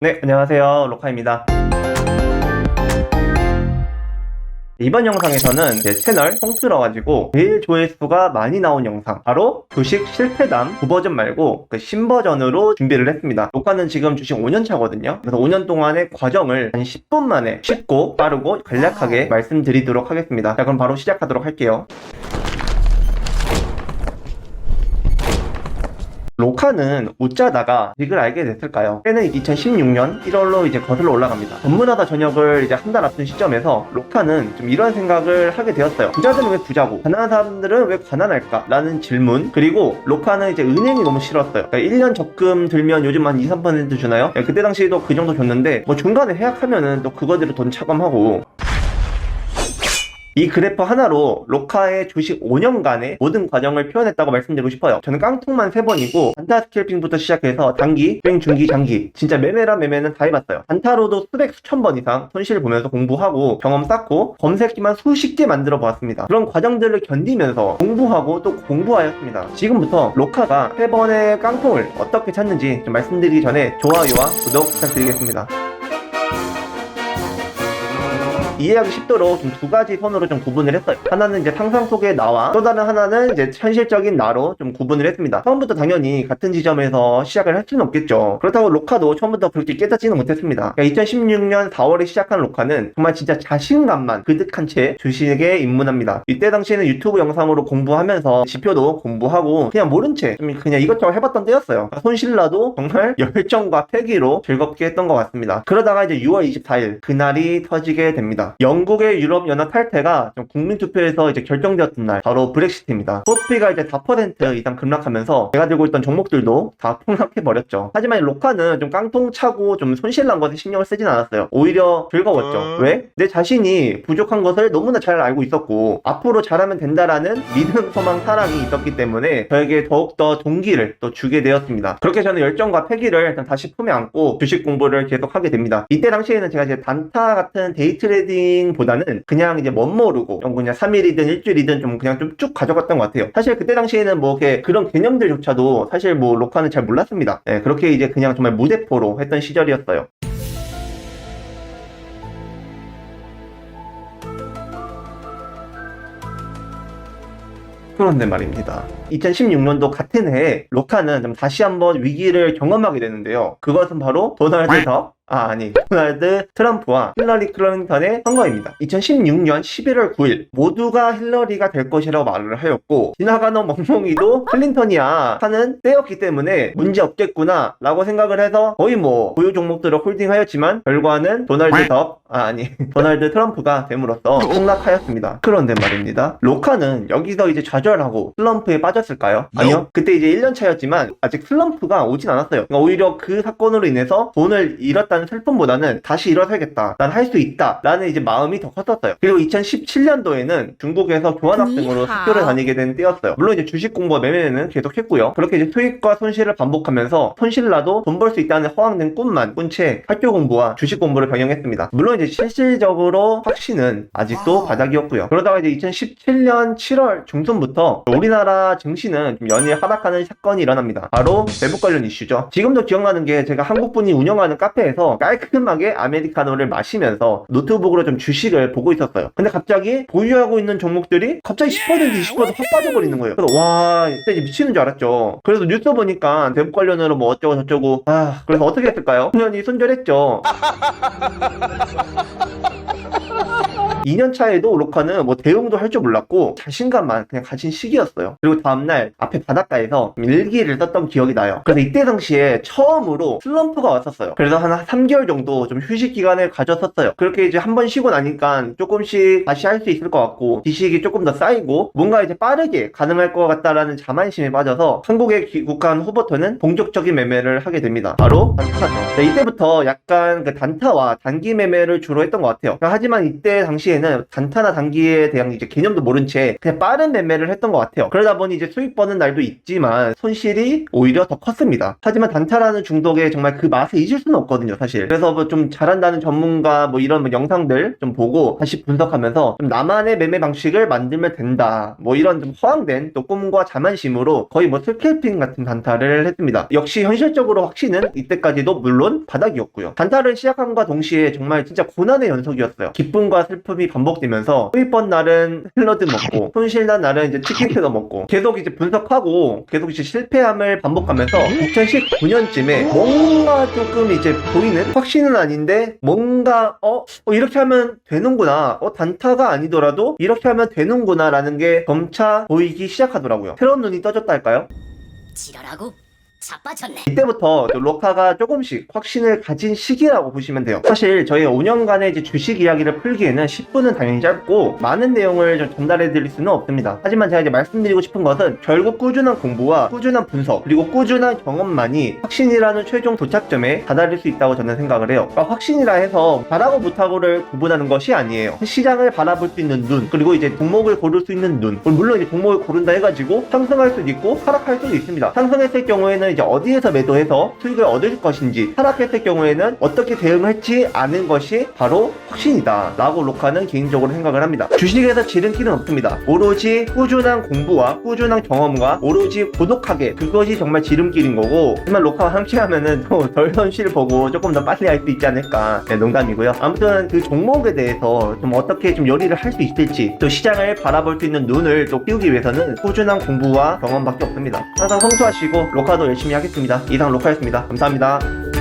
네, 안녕하세요. 로카입니다. 이번 영상에서는 제 채널 통틀어가지고 제일 조회수가 많이 나온 영상, 바로 주식 실패담 9버전 말고 그 신버전으로 준비를 했습니다. 로카는 지금 주식 5년 차거든요. 그래서 5년 동안의 과정을 한 10분 만에 쉽고 빠르고 간략하게 말씀드리도록 하겠습니다. 자, 그럼 바로 시작하도록 할게요. 로카는 어쩌다가 주식을 알게 됐을까요? 때는 2016년 1월로 이제 거슬러 올라갑니다. 전문하다 전역을 이제 한 달 앞둔 시점에서 로카는 좀 이런 생각을 하게 되었어요. 부자들은 왜 부자고 가난한 사람들은 왜 가난할까? 라는 질문. 그리고 로카는 이제 은행이 너무 싫었어요. 그러니까 1년 적금 들면 요즘 한 2~3% 주나요? 그때 당시에도 그 정도 줬는데 뭐 중간에 해약하면은 또 그거대로 돈 차감하고, 이 그래프 하나로 로카의 주식 5년간의 모든 과정을 표현했다고 말씀드리고 싶어요. 저는 깡통만 3번이고 단타 스캘핑부터 시작해서 단기, 중기, 장기, 진짜 매매란 매매는 다 해봤어요. 단타로도 수백 수천 번 이상 손실 보면서 공부하고 경험 쌓고 검색기만 수십 개 만들어 보았습니다. 그런 과정들을 견디면서 공부하고 또 공부하였습니다. 지금부터 로카가 3번의 깡통을 어떻게 찾는지 좀 말씀드리기 전에 좋아요와 구독 부탁드리겠습니다. 이해하기 쉽도록 좀 두 가지 선으로 좀 구분을 했어요. 하나는 이제 상상 속의 나와 또 다른 하나는 이제 현실적인 나로 좀 구분을 했습니다. 처음부터 당연히 같은 지점에서 시작을 할 수는 없겠죠. 그렇다고 로카도 처음부터 그렇게 깨닫지는 못했습니다. 그러니까 2016년 4월에 시작한 로카는 정말 진짜 자신감만 그득한 채 주식에 입문합니다. 이때 당시에는 유튜브 영상으로 공부하면서 지표도 공부하고 그냥 모른 채 그냥 이것저것 해봤던 때였어요. 손실나도 정말 열정과 패기로 즐겁게 했던 것 같습니다. 그러다가 이제 6월 24일 그날이 터지게 됩니다. 영국의 유럽연합 탈퇴가 국민투표에서 이제 결정되었던 날, 바로 브렉시트입니다. 코스피가 이제 4% 이상 급락하면서 제가 들고 있던 종목들도 다 폭락해버렸죠. 하지만 로카는 좀 깡통차고 좀 손실난 것에 신경을 쓰진 않았어요. 오히려 즐거웠죠. 왜? 내 자신이 부족한 것을 너무나 잘 알고 있었고 앞으로 잘하면 된다라는 믿음, 소망, 사랑이 있었기 때문에 저에게 더욱더 동기를 또 주게 되었습니다. 그렇게 저는 열정과 패기를 일단 다시 품에 안고 주식 공부를 계속하게 됩니다. 이때 당시에는 제가 이제 단타 같은 데이 트레이딩 보다는 그냥 이제 멋모르고 그냥 3일이든 일주일이든 좀 그냥 좀 쭉 가져갔던 것 같아요. 사실 그때 당시에는 뭐 그런 개념들조차도 사실 뭐 로카는 잘 몰랐습니다. 네, 그렇게 이제 그냥 정말 무대포로 했던 시절이었어요. 그런데 말입니다. 2016년도 같은 해에 로카는 좀 다시 한번 위기를 경험하게 되는데요. 그것은 바로 도널드 트럼프와 힐러리 클린턴의 선거입니다. 2016년 11월 9일 모두가 힐러리가 될 것이라고 말을 하였고 지나가는 멍멍이도 클린턴이야 하는 때였기 때문에 문제 없겠구나 라고 생각을 해서 거의 뭐 보유 종목들을 홀딩하였지만 결과는 도널드 트럼프가 됨으로써 폭락하였습니다. 그런데 말입니다. 로카는 여기서 이제 좌절하고 슬럼프에 빠졌을까요? 아니요. 그때 이제 1년 차였지만 아직 슬럼프가 오진 않았어요. 그러니까 오히려 그 사건으로 인해서 돈을 잃었다는 슬픔보다는 다시 일어서야겠다, 난 할 수 있다 라는 이제 마음이 더 컸었어요. 그리고 2017년도에는 중국에서 교환학생으로 학교를 다니게 된 때였어요. 물론 이제 주식 공부와 매매는 계속 했고요. 그렇게 이제 수익과 손실을 반복하면서 손실나도 돈 벌 수 있다는 허황된 꿈만 꾼 채 학교 공부와 주식 공부를 병행했습니다. 물론 이제 실질적으로 확신은 아직도 바닥이었고요. 그러다가 이제 2017년 7월 중순부터 우리나라 증시는 좀 연일 하락하는 사건이 일어납니다. 바로 대북 관련 이슈죠. 지금도 기억나는 게 제가 한국분이 운영하는 카페에서 깔끔하게 아메리카노를 마시면서 노트북으로 좀 주식을 보고 있었어요. 근데 갑자기 보유하고 있는 종목들이 갑자기 10% 20% 확 빠져버리는 거예요. 그래서 와, 진짜 이제 미치는 줄 알았죠. 그래서 뉴스 보니까 대북 관련으로 뭐 어쩌고 저쩌고, 그래서 어떻게 했을까요? 당연히 손절했죠. 2년 차에도 로카는 뭐 대응도 할 줄 몰랐고 자신감만 그냥 가진 시기였어요. 그리고 다음날 앞에 바닷가에서 일기를 썼던 기억이 나요. 그래서 이때 당시에 처음으로 슬럼프가 왔었어요. 그래서 한 3개월 정도 좀 휴식 기간을 가졌었어요. 그렇게 이제 한 번 쉬고 나니까 조금씩 다시 할 수 있을 것 같고 지식이 조금 더 쌓이고 뭔가 이제 빠르게 가능할 것 같다라는 자만심에 빠져서 한국에 귀국한 후부터는 본격적인 매매를 하게 됩니다. 바로 단타죠. 이때부터 약간 그 단타와 단기 매매를 주로 했던 것 같아요. 하지만 이때 당시에 당시에는 단타나 단기에 대한 이제 개념도 모른 채 그냥 빠른 매매를 했던 것 같아요. 그러다 보니 이제 수익 버는 날도 있지만 손실이 오히려 더 컸습니다. 하지만 단타라는 중독에 정말 그 맛을 잊을 수는 없거든요, 사실. 그래서 뭐 좀 잘한다는 전문가 뭐 이런 뭐 영상들 좀 보고 다시 분석하면서 좀 나만의 매매 방식을 만들면 된다. 뭐 이런 좀 허황된 또 꿈과 자만심으로 거의 뭐 스캘핑 같은 단타를 했습니다. 역시 현실적으로 확신은 이때까지도 물론 바닥이었고요. 단타를 시작함과 동시에 정말 진짜 고난의 연속이었어요. 기쁨과 슬픔이 반복되면서 수익 번 날은 샐러드 먹고 손실난 날은 이제 치킨 뜯어 먹고 계속 이제 분석하고 계속 이제 실패함을 반복하면서 2019년쯤에 뭔가 조금 이제 보이는 확신은 아닌데 뭔가 이렇게 하면 되는구나, 단타가 아니더라도 이렇게 하면 되는구나 라는 게 점차 보이기 시작하더라고요. 새로운 눈이 떠졌다 할까요? 지랄하고 자빠졌네. 이때부터 로카가 조금씩 확신을 가진 시기라고 보시면 돼요. 사실 저희 5년간의 이제 주식 이야기를 풀기에는 10분은 당연히 짧고 많은 내용을 좀 전달해 드릴 수는 없습니다. 하지만 제가 이제 말씀드리고 싶은 것은 결국 꾸준한 공부와 꾸준한 분석 그리고 꾸준한 경험만이 확신이라는 최종 도착점에 다다를 수 있다고 저는 생각을 해요. 그러니까 확신이라 해서 잘하고 못하고를 구분하는 것이 아니에요. 시장을 바라볼 수 있는 눈, 그리고 이제 종목을 고를 수 있는 눈. 물론 이제 종목을 고른다 해가지고 상승할 수도 있고 하락할 수도 있습니다. 상승했을 경우에는 이제 어디에서 매도해서 수익을 얻을 것인지, 하락했을 경우에는 어떻게 대응할지 아는 것이 바로 확신이다 라고 로카는 개인적으로 생각을 합니다. 주식에서 지름길은 없습니다. 오로지 꾸준한 공부와 꾸준한 경험과 오로지 고독하게, 그것이 정말 지름길인 거고, 하지만 로카와 함께 하면은 또 덜 손실 보고 조금 더 빨리 할 수 있지 않을까. 네, 농담이고요. 아무튼 그 종목에 대해서 좀 어떻게 좀 요리를 할 수 있을지, 또 시장을 바라볼 수 있는 눈을 또 키우기 위해서는 꾸준한 공부와 경험밖에 없습니다. 항상 성투하시고 로카도 열심히 하겠습니다. 이상 로카였습니다. 감사합니다.